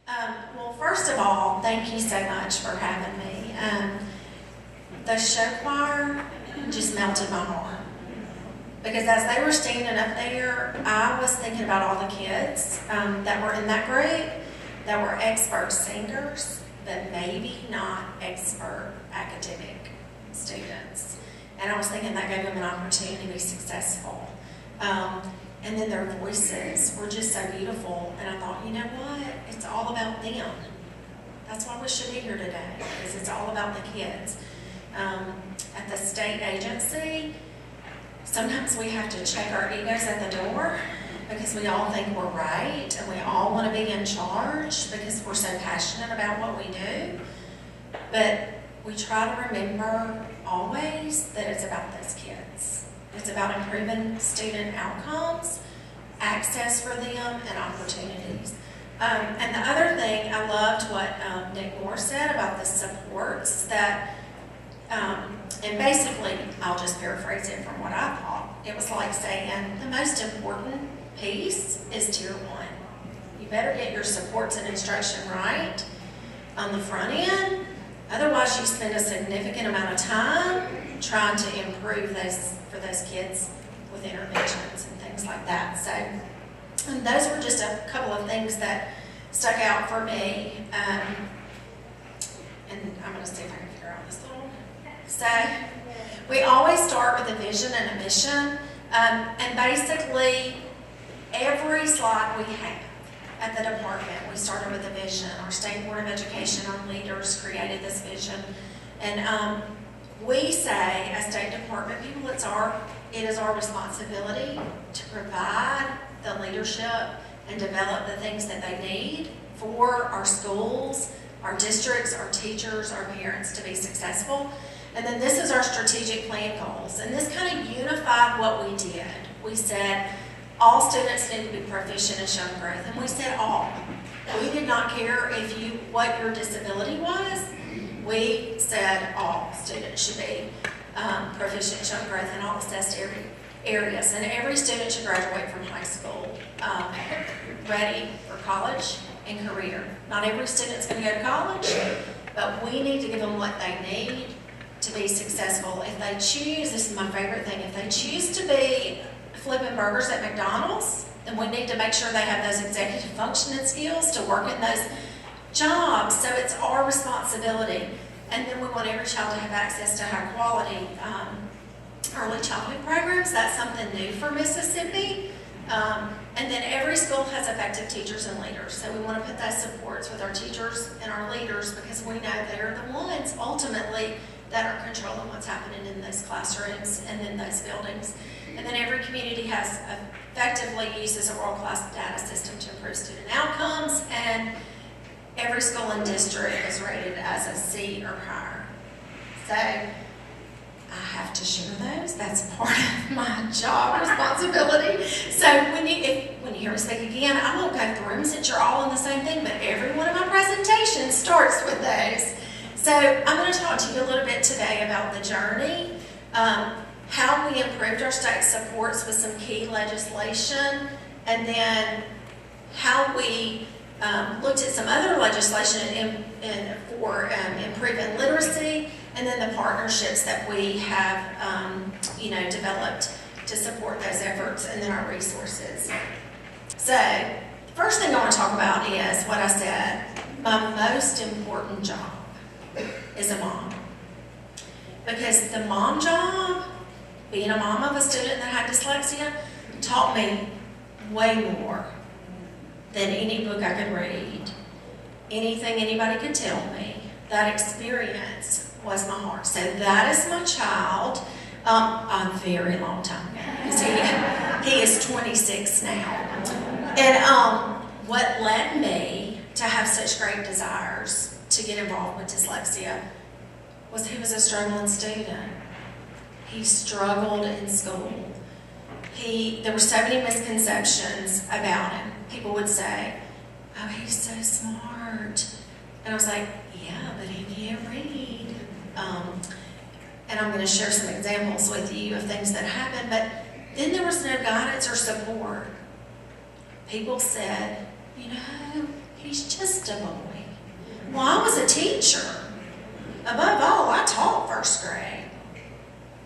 Well, first of all, thank you so much for having me. The show choir just melted my heart. Because as they were standing up there, I was thinking about all the kids that were in that group that were expert singers, but maybe not expert academic students. And I was thinking that gave them an opportunity to be successful. And then their voices were just so beautiful. And I thought, you know what? It's all about them. That's why we should be here today, because it's all about the kids. At the state agency, sometimes we have to check our egos at the door because we all think we're right and we all want to be in charge because we're so passionate about what we do. But we try to remember always that it's about those kids. It's about improving student outcomes, access for them, and opportunities. And the other thing, I loved what Nick Moore said about the supports that, and basically, I'll just paraphrase it from what I thought. It was like saying, the most important piece is tier 1. You better get your supports and instruction right on the front end. Otherwise, you spend a significant amount of time trying to improve for those kids with interventions and things like that. So those were just a couple of things that stuck out for me. And I'm going to see if I can figure out this little. So we always start with a vision and a mission. And basically, every slide we have at the department, we started with a vision. Our State Board of Education, our leaders created this vision. And we say, as State Department people, it is our responsibility to provide the leadership and develop the things that they need for our schools, our districts, our teachers, our parents to be successful. And then this is our strategic plan goals. And this kind of unified what we did. We said all students need to be proficient in showing growth. And we said all. We did not care what your disability was. We said all students should be proficient in showing growth in all assessed areas. And every student should graduate from high school ready for college and career. Not every student's going to go to college, but we need to give them what they need to be successful. If they choose, this is my favorite thing, if they choose to be flipping burgers at McDonald's, then we need to make sure they have those executive functioning skills to work in those jobs. So it's our responsibility. And then we want every child to have access to high quality early childhood programs. That's something new for Mississippi. And then every school has effective teachers and leaders. So we want to put those supports with our teachers and our leaders because we know they're the ones ultimately that are controlling what's happening in those classrooms and in those buildings. And then every community has effectively uses a world-class data system to improve student outcomes, and every school and district is rated as a C or higher. So I have to share those. That's part of my job responsibility. So when you hear me speak again, I won't go through them since you're all in the same thing, but every one of my presentations starts with those. So I'm going to talk to you a little bit today about the journey, how we improved our state supports with some key legislation, and then how we looked at some other legislation for improving literacy, and then the partnerships that we have developed to support those efforts, and then our resources. So the first thing I want to talk about is what I said, my most important job is a mom. Because the mom job, being a mom of a student that had dyslexia, taught me way more than any book I could read, anything anybody could tell me. That experience was my heart. So that is my child a very long time ago, because he is 26 now. And what led me to have such great desires to get involved with dyslexia was he was a struggling student. He struggled in school. There were so many misconceptions about him. People would say, oh, he's so smart. And I was like, yeah, but he can't read. And I'm going to share some examples with you of things that happened, but then there was no guidance or support. People said, he's just a boy. Well, I was a teacher. Above all, I taught first grade.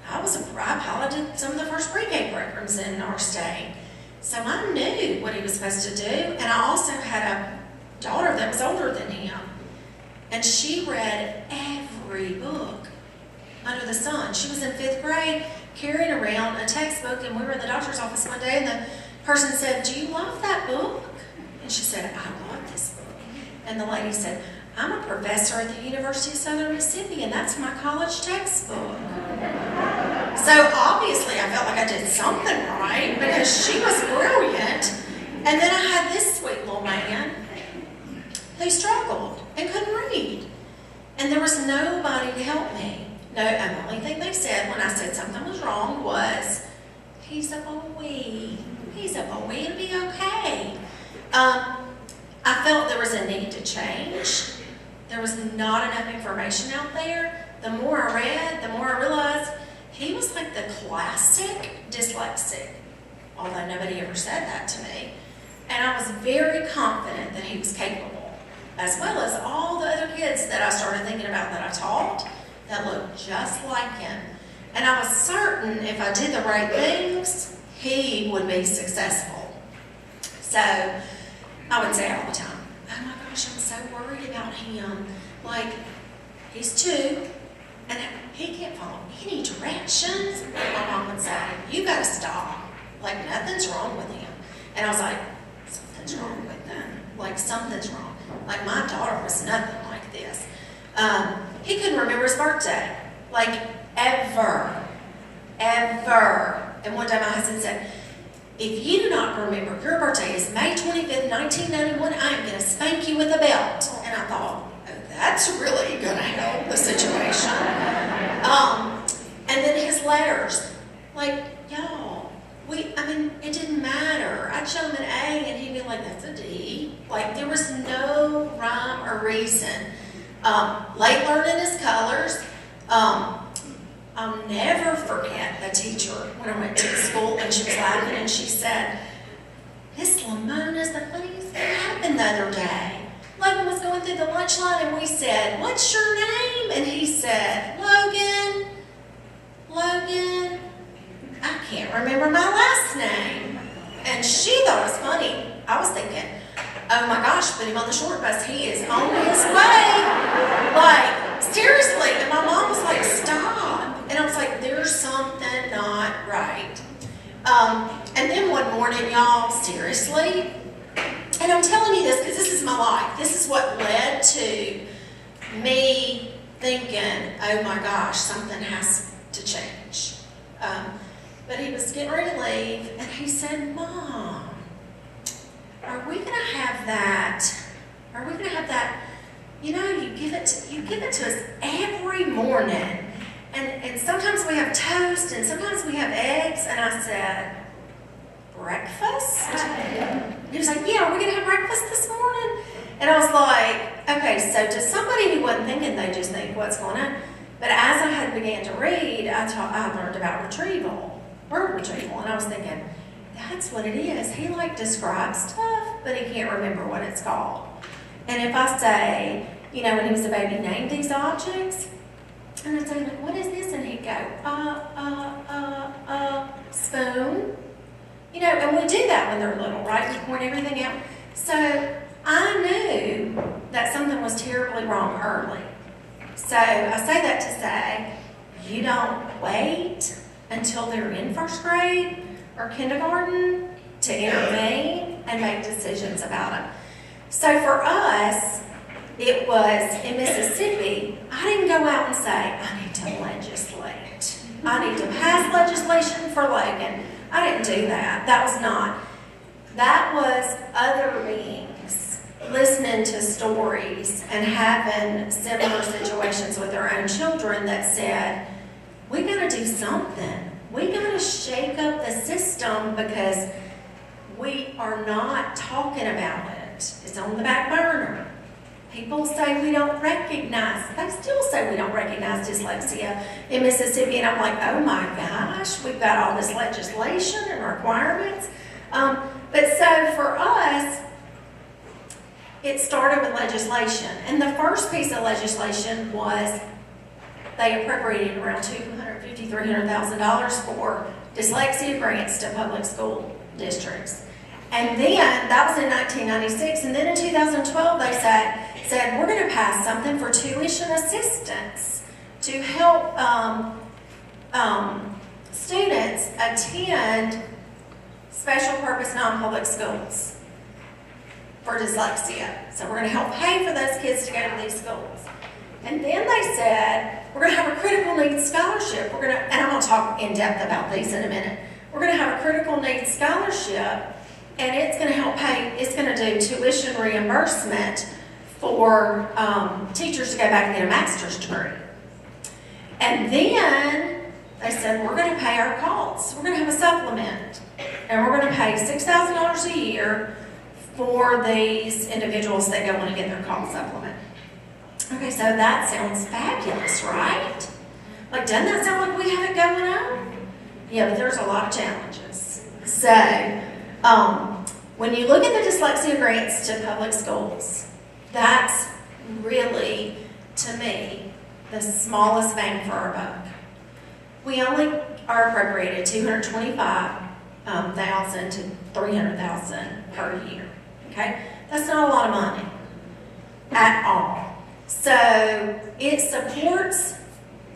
I did some of the first pre-K programs in our state. So I knew what he was supposed to do. And I also had a daughter that was older than him. And she read every book under the sun. She was in 5th grade carrying around a textbook, and we were in the doctor's office one day, and the person said, "Do you love that book?" And she said, "I love this book." And the lady said, "I'm a professor at the University of Southern Mississippi, and that's my college textbook." So obviously I felt like I did something right because she was brilliant. And then I had this sweet little man who struggled and couldn't read. And there was nobody to help me. No, and the only thing they said when I said something was wrong was, "He's a boy. He's a boy. It'll be okay." I felt there was a need to change. There was not enough information out there. The more I read, the more I realized he was like the classic dyslexic, although nobody ever said that to me. And I was very confident that he was capable, as well as all the other kids that I started thinking about that I taught that looked just like him. And I was certain if I did the right things, he would be successful. So I would say all the time, "Oh my gosh, I'm so worried about him. Like, he's 2, and he can't follow any directions." And my mom would say, "You gotta stop. Like, nothing's wrong with him." And I was like, "Something's wrong with them. Like, something's wrong. Like, my daughter was nothing like this." He couldn't remember his birthday. Like, ever. And one time my husband said, "If you do not remember your birthday is May 25th, 1991, I am going to spank you with a belt." And I thought, "Oh, that's really going to help the situation." And then his letters. Like, y'all, it didn't matter. I'd show him an A and he'd be like, "That's a D." Like, there was no rhyme or reason. Late learning his colors. I'll never forget the teacher when I went to school and she was laughing and she said, "Miss Lemonis, the funniest thing happened the other day. Logan was going through the lunch line and we said, 'What's your name?' And he said, 'Logan, I can't remember my last name.'" And she thought it was funny. I was thinking, "Oh my gosh, put him on the short bus. He is on his way." Like, seriously. And my mom was like, "Stop." And I was like, "There's something not right." And then one morning, y'all, seriously, and I'm telling you this because this is my life. This is what led to me thinking, "Oh my gosh, something has to change." But he was getting ready to leave, and he said, "Mom, are we going to have that? Are we going to have that? You know, you give it to us every morning. And sometimes we have toast, and sometimes we have eggs." And I said, "Breakfast?" He was like, "Yeah, are we going to have breakfast this morning?" And I was like, okay, so to somebody who wasn't thinking, they just think, "What's going on?" But as I had began to read, I learned about word retrieval, and I was thinking, that's what it is. He describes stuff, but he can't remember what it's called. And if I say, when he was a baby, name these objects, and I'd say, "What is this?" And he'd go, spoon. And we do that when they're little, right? We point everything out. So I knew that something was terribly wrong early. So I say that to say, you don't wait until they're in first grade or kindergarten to intervene and make decisions about them. So for us, it was in Mississippi, I didn't go out and say, "I need to legislate. I need to pass legislation for Logan." I didn't do that. That was other beings listening to stories and having similar situations with their own children that said, "We got to do something. We got to shake up the system because we are not talking about it. It's on the back burner." People say we don't recognize, they still say we don't recognize dyslexia in Mississippi, and I'm like, oh my gosh, we've got all this legislation and requirements. But so for us, legislation. And the first piece of legislation was they appropriated around $250,000, $300,000 for dyslexia grants to public school districts. And then, that was in 1996, and then in 2012 they said we're going to pass something for tuition assistance to help students attend special purpose non-public schools for dyslexia. So we're going to help pay for those kids to go to these schools. And then they said, we're going to have a critical needs scholarship. And I'm going to talk in depth about these in a minute. We're going to have a critical needs scholarship, and it's going to help pay, it's going to do tuition reimbursement for teachers to go back and get a master's degree. And then they said, we're going to pay our costs. We're going to have a supplement, and we're going to pay $6,000 a year for these individuals that go on to get their call supplement. Okay, so that sounds fabulous, right? Like, doesn't that sound like we have it going on? Yeah, but there's a lot of challenges. So, when you look at the dyslexia grants to public schools, that's really, to me, the smallest bang for our buck. We only are appropriated $225,000 to $300,000 per year. Okay, that's not a lot of money at all. So it supports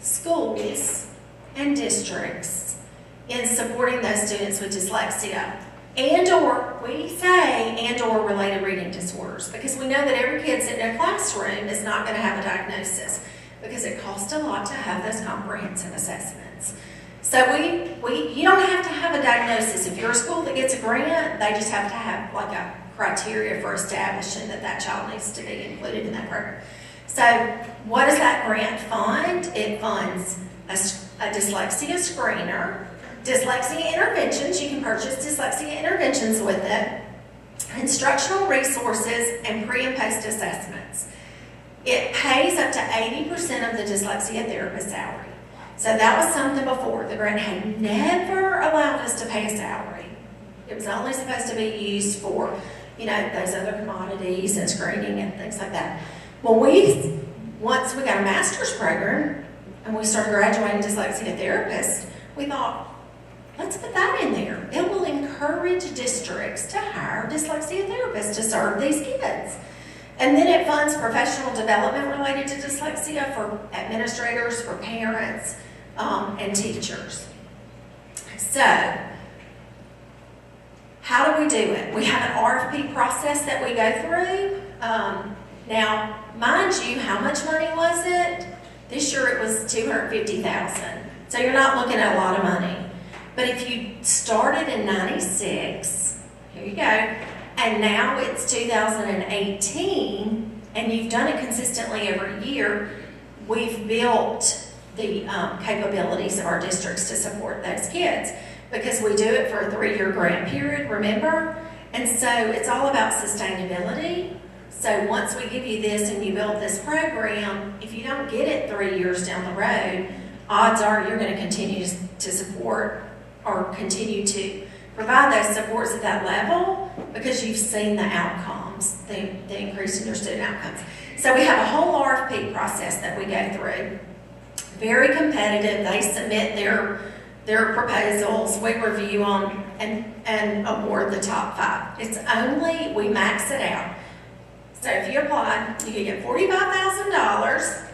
schools and districts in supporting those students with dyslexia and/or, we say, and/or related reading disorders, because we know that every kid sitting in a classroom is not going to have a diagnosis, because it costs a lot to have those comprehensive assessments. So you don't have to have a diagnosis. If you're a school that gets a grant, they just have to have like a criteria for establishing that that child needs to be included in that program. So what does that grant fund? It funds a dyslexia screener, dyslexia interventions, you can purchase dyslexia interventions with it, instructional resources, and pre and post assessments. It pays up to 80% of the dyslexia therapist salary. So that was something before. The grant had never allowed us to pay a salary. It was only supposed to be used for, you know, those other commodities and screening and things like that. Well, once we got a master's program and we started graduating dyslexia therapists, we thought, let's put that in there. It will encourage districts to hire dyslexia therapists to serve these kids. And then it funds professional development related to dyslexia for administrators, for parents, and teachers. So, how do we do it? We have an RFP process that we go through. Now, mind you, how much money was it? This year it was $250,000. So you're not looking at a lot of money. But if you started in '96, here you go, and now it's 2018, and you've done it consistently every year, we've built the capabilities of our districts to support those kids, because we do it for a 3-year grant period, remember? And so it's all about sustainability. So once we give you this and you build this program, if you don't get it 3 years down the road, odds are you're going to continue to support or continue to provide those supports at that level, because you've seen the outcomes, the increase in your student outcomes. So we have a whole RFP process that we go through. Very competitive. They submit their proposals, we review them, and award the top 5. It's only, we max it out. So if you apply, you can get $45,000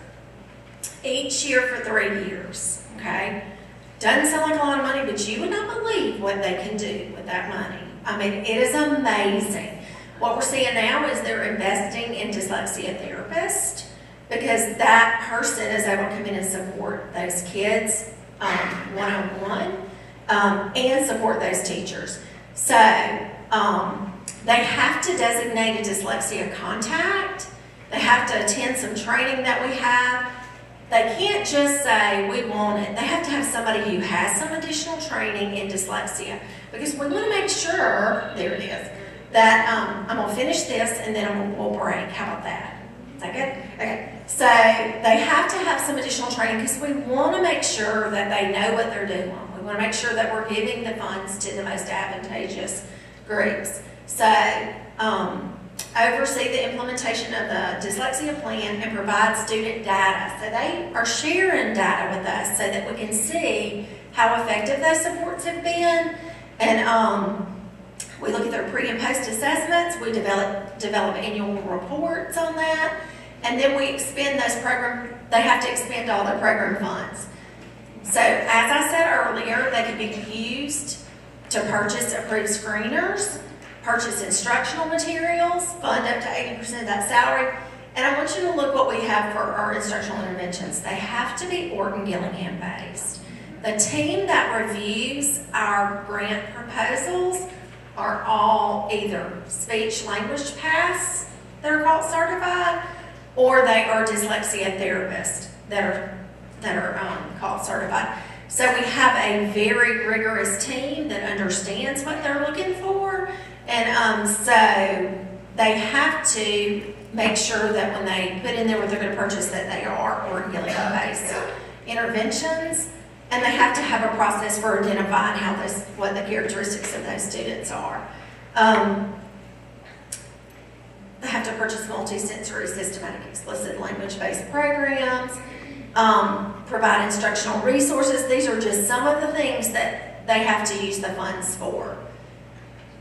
each year for 3 years, okay? Doesn't sound like a lot of money, but you would not believe what they can do with that money. I mean, it is amazing. What we're seeing now is they're investing in dyslexia therapists, because that person is able to come in and support those kids one-on-one, and support those teachers. So they have to designate a dyslexia contact. They have to attend some training that we have. They can't just say, we want it. They have to have somebody who has some additional training in dyslexia, because we want to make sure, there it is, that I'm going to finish this and then we'll break. How about that? Is that good? Okay. So they have to have some additional training, because we want to make sure that they know what they're doing. We want to make sure that we're giving the funds to the most advantageous groups. So oversee the implementation of the dyslexia plan and provide student data. So they are sharing data with us so that we can see how effective those supports have been. And we look at their pre and post assessments. We develop annual reports on that. And then we expend those they have to expend all their program funds. So as I said earlier, they could be used to purchase approved screeners, purchase instructional materials, fund up to 80% of that salary. And I want you to look what we have for our instructional interventions. They have to be Orton Gillingham based. The team that reviews our grant proposals are all either speech language pass, they're called certified, or they are dyslexia therapists that are called certified. So we have a very rigorous team that understands what they're looking for, and so they have to make sure that when they put in there what they're going to purchase that they are Orton Gillingham based interventions, and they have to have a process for identifying what the characteristics of those students are. They have to purchase multi-sensory, systematic, explicit language-based programs, provide instructional resources. These are just some of the things that they have to use the funds for.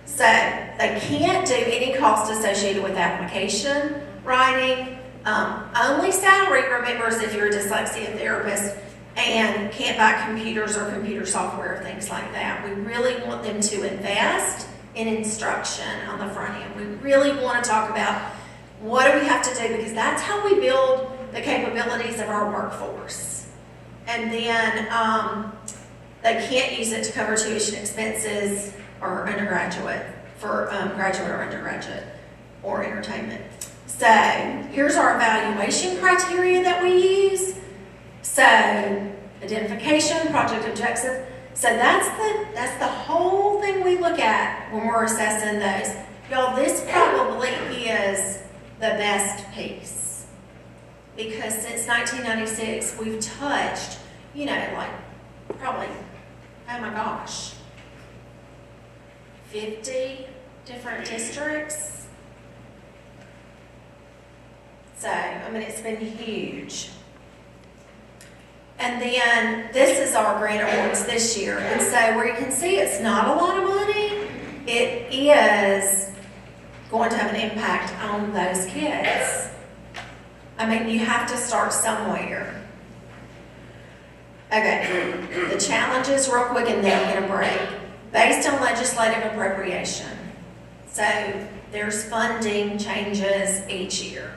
So they can't do any cost associated with application writing. Only salary, remember, is if you're a dyslexia therapist and can't buy computers or computer software, things like that. We really want them to invest in instruction on the front end. We really want to talk about what do we have to do, because that's how we build the capabilities of our workforce. And then they can't use it to cover tuition expenses or undergraduate, for graduate or undergraduate or entertainment. So here's our evaluation criteria that we use. So identification, project objective. So that's the whole thing we look at when we're assessing those. Y'all, this probably is the best piece, because since 1996 we've touched, like probably, oh my gosh, 50 different districts. So, I mean, it's been huge. And then this is our grant awards this year. And so where you can see it's not a lot of money, it is going to have an impact on those kids. I mean, you have to start somewhere. Okay, the challenges real quick and then we're going to break. Based on legislative appropriation. So there's funding changes each year.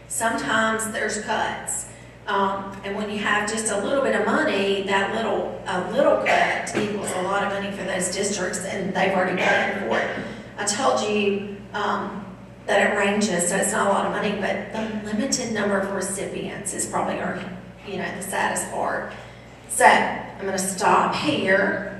Sometimes there's cuts. And when you have just a little bit of money, a little cut equals a lot of money for those districts, and they've already planned for it. I told you that it ranges, so it's not a lot of money, but the limited number of recipients is probably the saddest part. So I'm going to stop here.